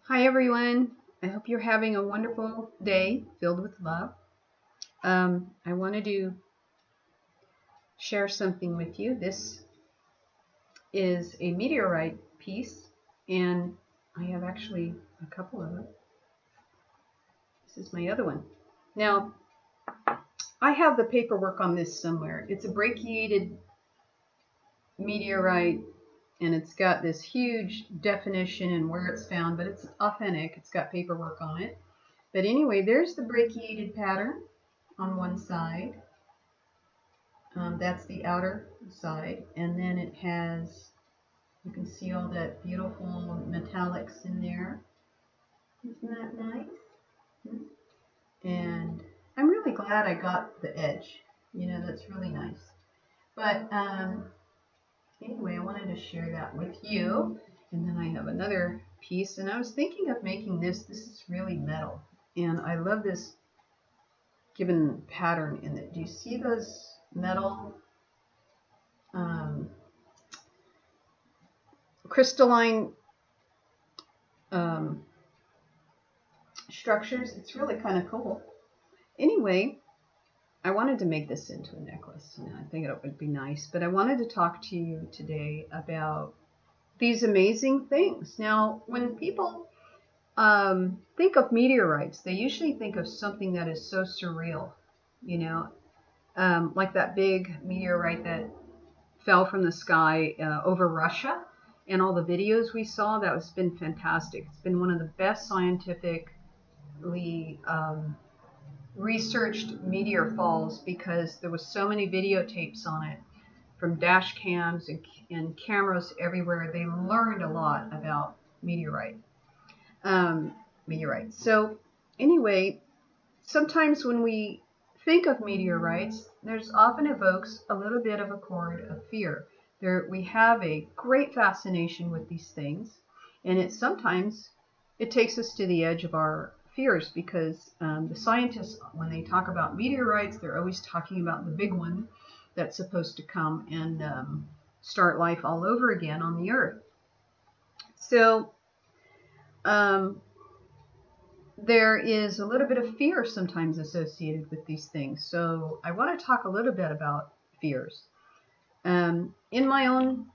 Hi, everyone. I hope you're having a wonderful day filled with love. I wanted to share something with you. This is a meteorite piece, and I have actually a couple of them. This is my other one. Now, I have the paperwork on this somewhere. It's a brachiated meteorite, and it's got this huge definition and where it's found, but it's authentic. It's got paperwork on it. But anyway, there's the brachiated pattern on one side. That's the outer side, and then it has, you can see all that beautiful metallics in there. Isn't that nice? And I'm really glad I got the edge. You know, that's really nice. But anyway, I wanted to share that with you. And then I have another piece, and I was thinking of making this. This is really metal, and I love this gibbon pattern in it. Do you see those metal crystalline structures? It's really kind of cool. Anyway, I wanted to make this into a necklace. I think it would be nice, but I wanted to talk to you today about these amazing things. Now, when people think of meteorites, they usually think of something that is so surreal, you know, like that big meteorite that fell from the sky over Russia, and all the videos we saw. That has been fantastic. It's been one of the best scientifically researched meteor falls because there was so many videotapes on it from dash cams and cameras everywhere. They learned a lot about meteorites. So anyway, sometimes when we think of meteorites, there's often evokes a little bit of a chord of fear. We have a great fascination with these things, and it takes us to the edge of our fears because the scientists, when they talk about meteorites, they're always talking about the big one that's supposed to come and start life all over again on the Earth. So there is a little bit of fear sometimes associated with these things. So I want to talk a little bit about fears. In my own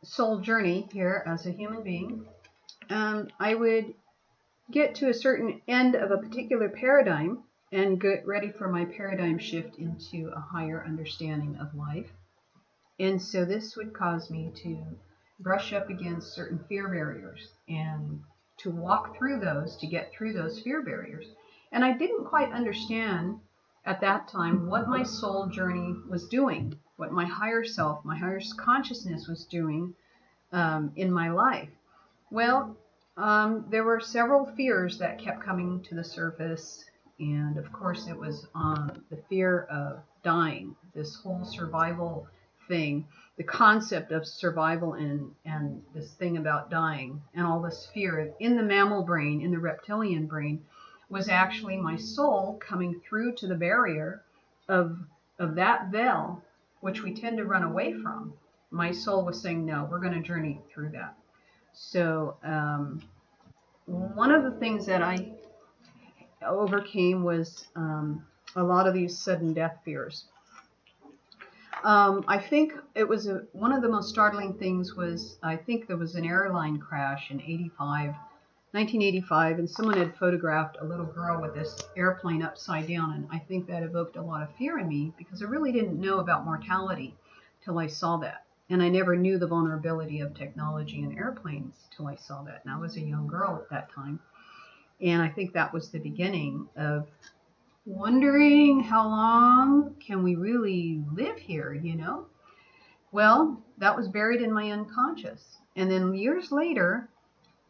soul journey here as a human being, I would get to a certain end of a particular paradigm and get ready for my paradigm shift into a higher understanding of life. And so this would cause me to brush up against certain fear barriers and to walk through those, to get through those fear barriers. And I didn't quite understand at that time what my soul journey was doing, what my higher self, my higher consciousness was doing in my life. Well, there were several fears that kept coming to the surface. And of course, it was the fear of dying, this whole survival thing, the concept of survival and this thing about dying and all this fear in the mammal brain, in the reptilian brain, was actually my soul coming through to the barrier of that veil, which we tend to run away from. My soul was saying, no, we're going to journey through that. So one of the things that I overcame was a lot of these sudden death fears. I think it was one of the most startling things was, I think there was an airline crash in 1985, and someone had photographed a little girl with this airplane upside down, and I think that evoked a lot of fear in me because I really didn't know about mortality till I saw that. And I never knew the vulnerability of technology and airplanes till I saw that. And I was a young girl at that time. And I think that was the beginning of wondering how long can we really live here, you know? Well, that was buried in my unconscious. And then years later,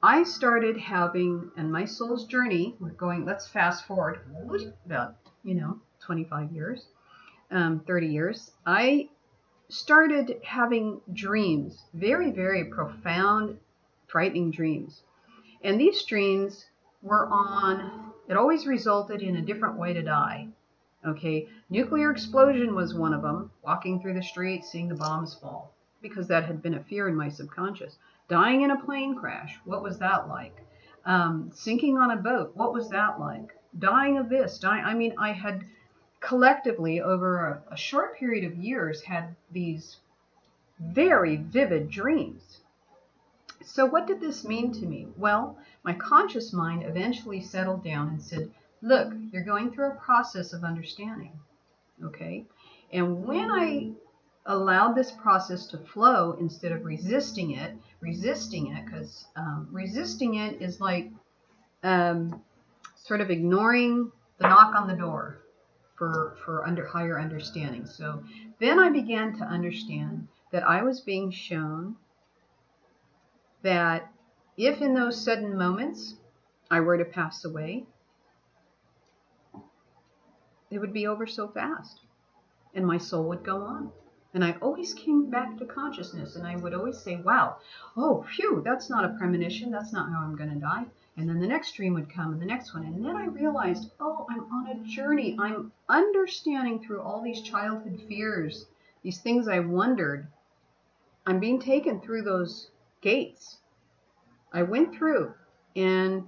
I started having, and my soul's journey, we're going, let's fast forward about, 25 years, 30 years. I started having dreams, very, very profound, frightening dreams. And these dreams were it always resulted in a different way to die. Okay, nuclear explosion was one of them, walking through the streets, seeing the bombs fall, because that had been a fear in my subconscious. Dying in a plane crash, what was that like? Sinking on a boat, what was that like? Dying of this, dying. I mean, I had collectively over a short period of years had these very vivid dreams. So what did this mean to me? Well, my conscious mind eventually settled down and said, look, you're going through a process of understanding, okay? And when I allowed this process to flow instead of resisting it, because resisting it is like sort of ignoring the knock on the door for higher understanding. So then I began to understand that I was being shown that if in those sudden moments I were to pass away, it would be over so fast and my soul would go on. And I always came back to consciousness and I would always say, wow, oh, phew, that's not a premonition. That's not how I'm going to die. And then the next dream would come and the next one. And then I realized, oh, I'm on a journey. I'm understanding through all these childhood fears, these things I wondered. I'm being taken through those gates. I went through, and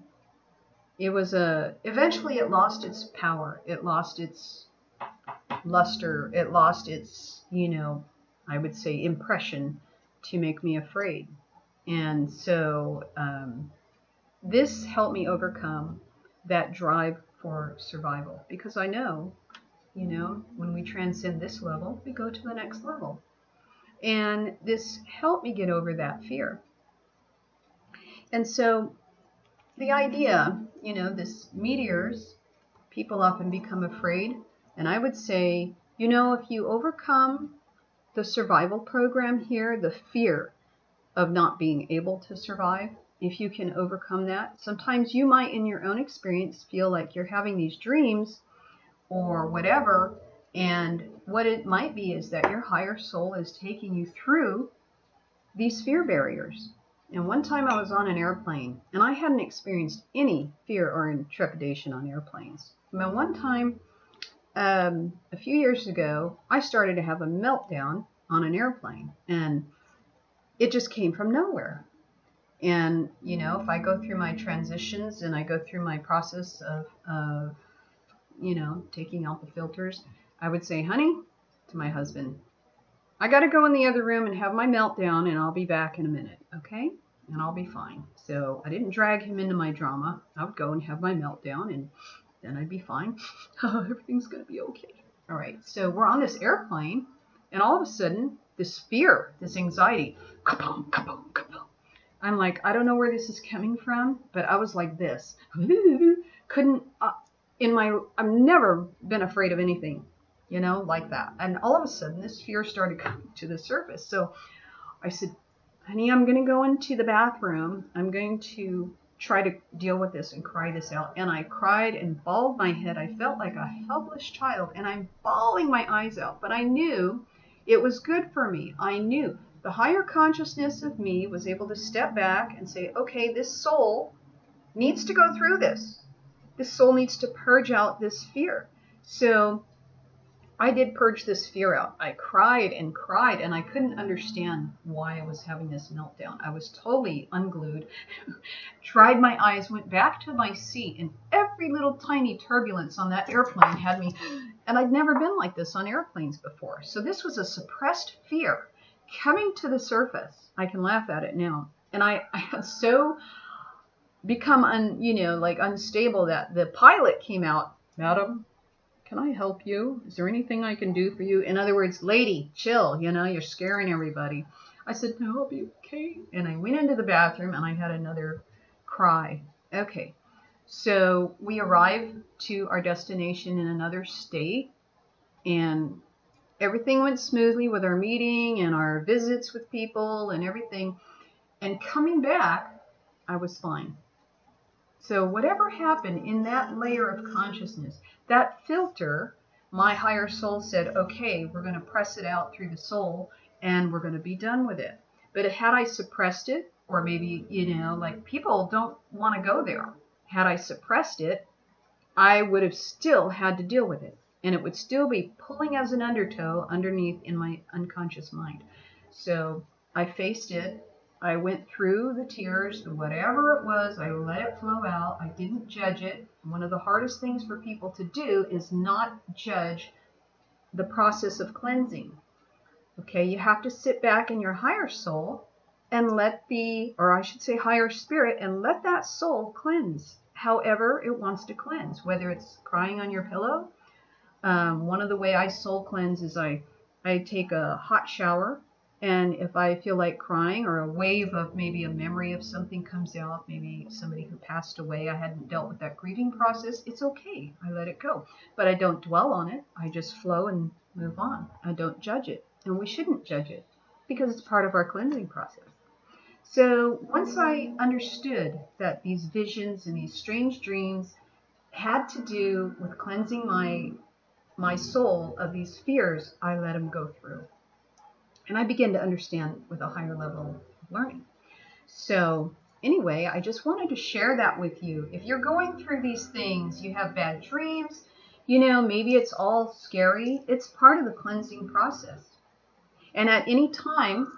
it was eventually it lost its power. It lost its luster. It lost its, I would say impression to make me afraid. And so this helped me overcome that drive for survival, because I know, when we transcend this level, we go to the next level. And this helped me get over that fear. And so the idea, this meteors, people often become afraid. And I would say, if you overcome the survival program here, the fear of not being able to survive, if you can overcome that, sometimes you might in your own experience feel like you're having these dreams or whatever. And what it might be is that your higher soul is taking you through these fear barriers. And one time I was on an airplane, and I hadn't experienced any fear or trepidation on airplanes. But one time, a few years ago, I started to have a meltdown on an airplane, and it just came from nowhere. And, if I go through my transitions and I go through my process of taking out the filters, I would say, honey, to my husband, I got to go in the other room and have my meltdown, and I'll be back in a minute, okay? And I'll be fine. So I didn't drag him into my drama. I would go and have my meltdown, and then I'd be fine. Everything's going to be okay. All right, so we're on this airplane, and all of a sudden, this fear, this anxiety, kaboom, kaboom, kaboom. I'm like, I don't know where this is coming from, but I was like this. I've never been afraid of anything, like that. And all of a sudden, this fear started coming to the surface. So I said, honey, I'm going to go into the bathroom. I'm going to try to deal with this and cry this out. And I cried and bawled my head. I felt like a helpless child, and I'm bawling my eyes out. But I knew it was good for me. I knew the higher consciousness of me was able to step back and say, okay, this soul needs to go through this. This soul needs to purge out this fear. So I did purge this fear out. I cried, and I couldn't understand why I was having this meltdown. I was totally unglued, dried my eyes, went back to my seat, and every little tiny turbulence on that airplane had me, and I'd never been like this on airplanes before. So this was a suppressed fear coming to the surface. I can laugh at it now. And I had so become unstable that the pilot came out, madam, can I help you? Is there anything I can do for you? In other words, lady, chill, you're scaring everybody. I said, no, I'll be okay. And I went into the bathroom and I had another cry. Okay, so we arrived to our destination in another state, and everything went smoothly with our meeting and our visits with people and everything. And coming back, I was fine. So whatever happened in that layer of consciousness, that filter, my higher soul said, okay, we're going to press it out through the soul and we're going to be done with it. But had I suppressed it, or maybe, people don't want to go there. Had I suppressed it, I would have still had to deal with it. And it would still be pulling as an undertow underneath in my unconscious mind. So I faced it. I went through the tears, whatever it was, I let it flow out. I didn't judge it. One of the hardest things for people to do is not judge the process of cleansing. Okay, you have to sit back in your higher soul and or I should say higher spirit, and let that soul cleanse however it wants to cleanse, whether it's crying on your pillow. One of the way I soul cleanse is I take a hot shower, and if I feel like crying or a wave of maybe a memory of something comes out, maybe somebody who passed away, I hadn't dealt with that grieving process, it's okay. I let it go. But I don't dwell on it. I just flow and move on. I don't judge it. And we shouldn't judge it because it's part of our cleansing process. So once I understood that these visions and these strange dreams had to do with cleansing my soul of these fears, I let them go through. And I began to understand with a higher level of learning. So anyway, I just wanted to share that with you. If you're going through these things, you have bad dreams, maybe it's all scary. It's part of the cleansing process. And at any time,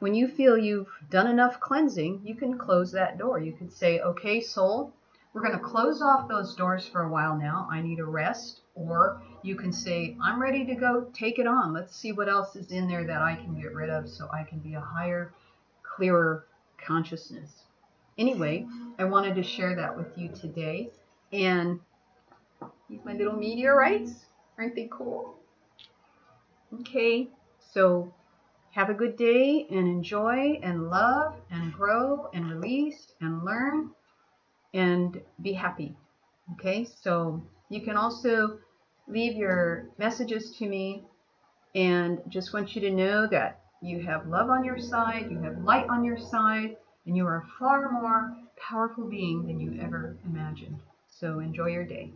when you feel you've done enough cleansing, you can close that door. You can say, okay, soul, we're going to close off those doors for a while now. I need a rest. Or you can say, I'm ready to go. Take it on. Let's see what else is in there that I can get rid of so I can be a higher, clearer consciousness. Anyway, I wanted to share that with you today. And these my little meteorites. Aren't they cool? Okay, so have a good day and enjoy and love and grow and release and learn and be happy. Okay, so you can also leave your messages to me, and just want you to know that you have love on your side, you have light on your side, and you are a far more powerful being than you ever imagined. So enjoy your day.